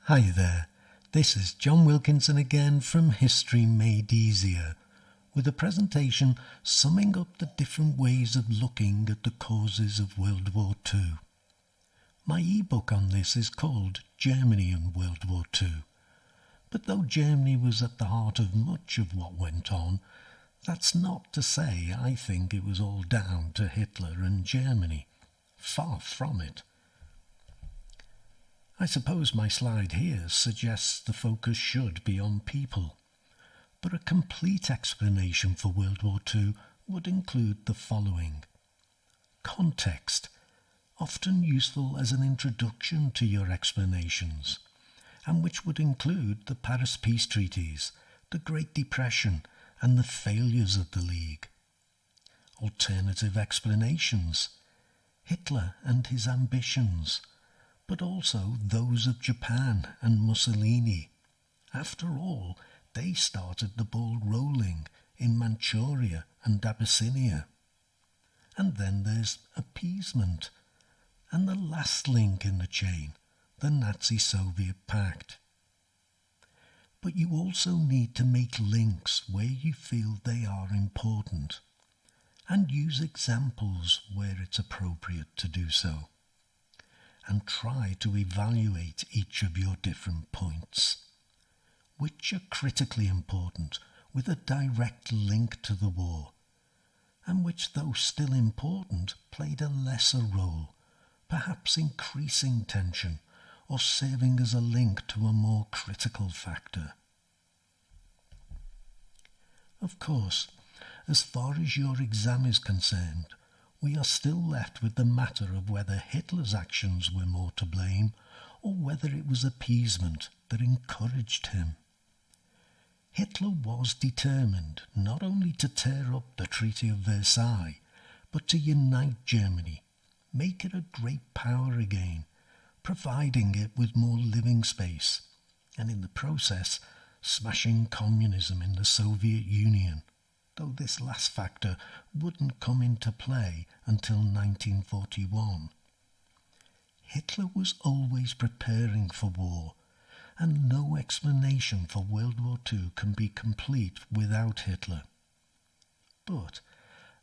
Hi there, this is John Wilkinson again from History Made Easier, with a presentation summing up the different ways of looking at the causes of World War II. My ebook on this is called Germany and World War II, but though Germany was at the heart of much of what went on, that's not to say I think it was all down to Hitler and Germany. Far from it. I suppose my slide here suggests the focus should be on people, but a complete explanation for World War II would include the following. Context, often useful as an introduction to your explanations, and which would include the Paris Peace Treaties, the Great Depression, and the failures of the League. Alternative explanations, Hitler and his ambitions, but also those of Japan and Mussolini. After all, they started the ball rolling in Manchuria and Abyssinia. And then there's appeasement, and the last link in the chain, the Nazi-Soviet Pact. But you also need to make links where you feel they are important, and use examples where it's appropriate to do so, and try to evaluate each of your different points, which are critically important with a direct link to the war, and which, though still important, played a lesser role, perhaps increasing tension or serving as a link to a more critical factor. Of course, as far as your exam is concerned, we are still left with the matter of whether Hitler's actions were more to blame or whether it was appeasement that encouraged him. Hitler was determined not only to tear up the Treaty of Versailles, but to unite Germany, make it a great power again, providing it with more living space, and in the process smashing communism in the Soviet Union, though this last factor wouldn't come into play until 1941. Hitler was always preparing for war, and no explanation for World War II can be complete without Hitler. But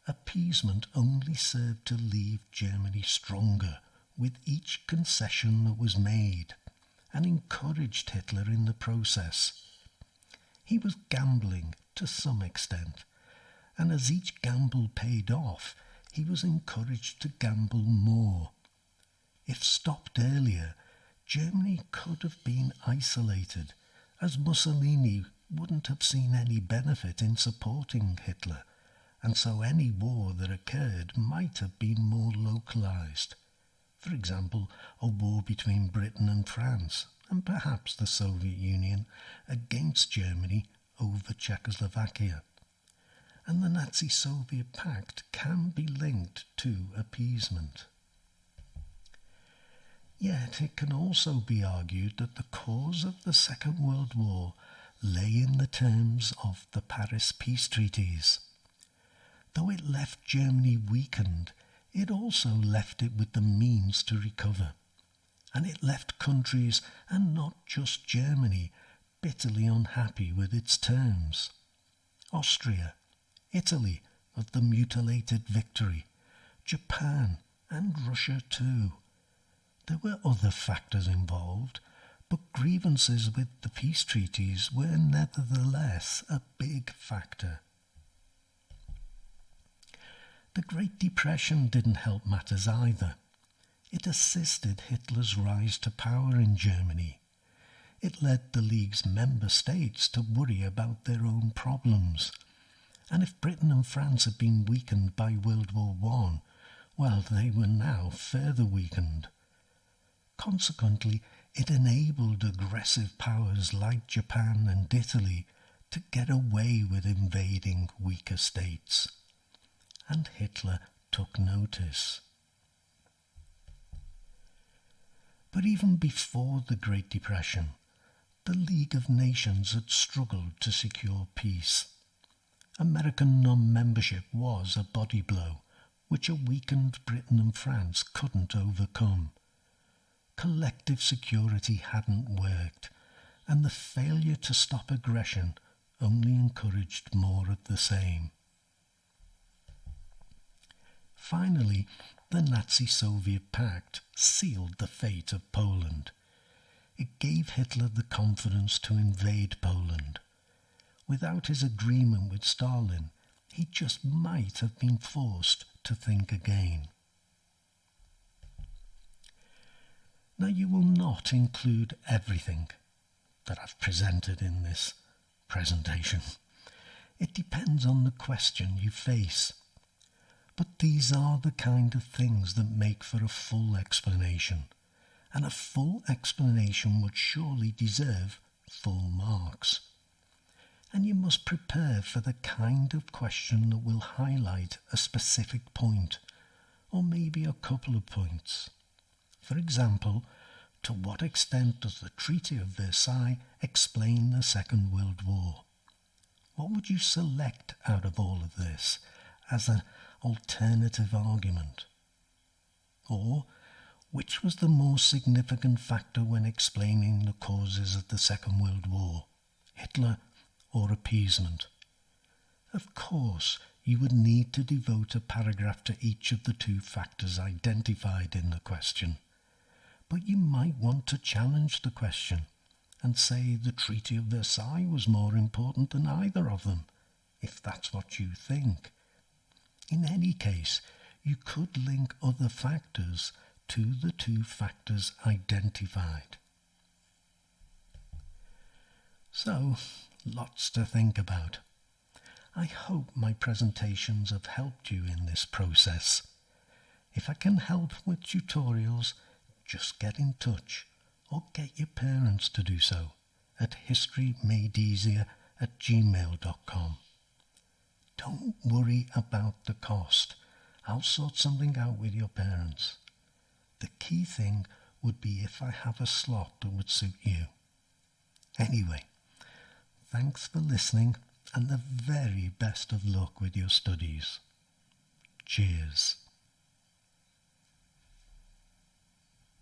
appeasement only served to leave Germany stronger with each concession that was made, and encouraged Hitler in the process. He was gambling to some extent, and as each gamble paid off, he was encouraged to gamble more. If stopped earlier, Germany could have been isolated, as Mussolini wouldn't have seen any benefit in supporting Hitler, and so any war that occurred might have been more localized. For example, a war between Britain and France, and perhaps the Soviet Union, against Germany over Czechoslovakia. And the Nazi-Soviet Pact can be linked to appeasement. Yet it can also be argued that the cause of the Second World War lay in the terms of the Paris Peace Treaties. Though it left Germany weakened, it also left it with the means to recover. And it left countries, and not just Germany, bitterly unhappy with its terms. Austria, Italy of the mutilated victory, Japan and Russia too. There were other factors involved, but grievances with the peace treaties were nevertheless a big factor. The Great Depression didn't help matters either. It assisted Hitler's rise to power in Germany. It led the League's member states to worry about their own problems. And if Britain and France had been weakened by World War I, well, they were now further weakened. Consequently, it enabled aggressive powers like Japan and Italy to get away with invading weaker states. And Hitler took notice. But even before the Great Depression, the League of Nations had struggled to secure peace. American non-membership was a body blow, which a weakened Britain and France couldn't overcome. collective security hadn't worked, and the failure to stop aggression only encouraged more of the same. Finally, the Nazi-Soviet pact sealed the fate of Poland. It gave Hitler the confidence to invade Poland. Without his agreement with Stalin, he just might have been forced to think again. Now, you will not include everything that I've presented in this presentation. It depends on the question you face. But these are the kind of things that make for a full explanation, and a full explanation would surely deserve full marks. And you must prepare for the kind of question that will highlight a specific point, or maybe a couple of points. For example, to what extent does the Treaty of Versailles explain the Second World War? What would you select out of all of this as an alternative argument? Or, which was the more significant factor when explaining the causes of the Second World War, Hitler or appeasement? Of course, you would need to devote a paragraph to each of the two factors identified in the question. But you might want to challenge the question and say the Treaty of Versailles was more important than either of them, if that's what you think. In any case, you could link other factors to the two factors identified. So, lots to think about. I hope my presentations have helped you in this process. If I can help with tutorials, just get in touch or get your parents to do so at historymadeeasier@gmail.com. Don't worry about the cost. I'll sort something out with your parents. The key thing would be if I have a slot that would suit you. Anyway, thanks for listening and the very best of luck with your studies. Cheers.